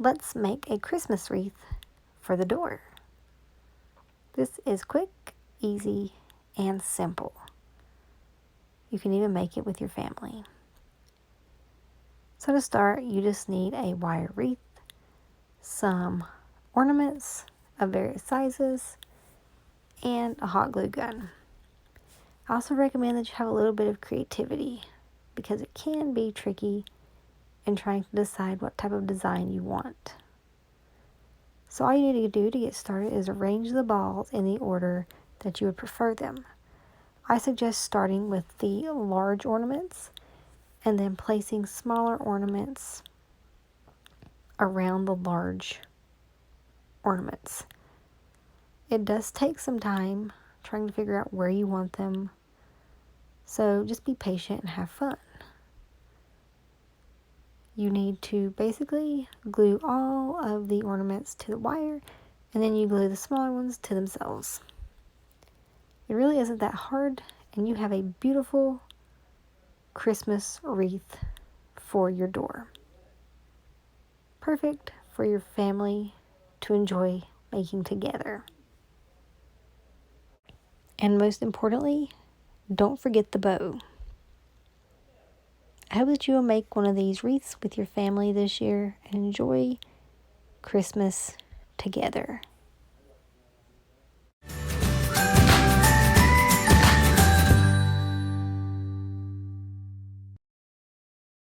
let's make a Christmas wreath for the door. This is quick, easy, and simple. You can even make it with your family. So to start, you just need a wire wreath, some ornaments of various sizes, and a hot glue gun. I also recommend that you have a little bit of creativity because it can be tricky in trying to decide what type of design you want. So all you need to do to get started is arrange the balls in the order that you would prefer them. I suggest starting with the large ornaments and then placing smaller ornaments around the large ornaments. It does take some time trying to figure out where you want them, so just be patient and have fun. You need to basically glue all of the ornaments to the wire, and then you glue the smaller ones to themselves. It really isn't that hard, and you have a beautiful Christmas wreath for your door. Perfect for your family to enjoy making together. And most importantly, don't forget the bow. I hope that you will make one of these wreaths with your family this year and enjoy Christmas together.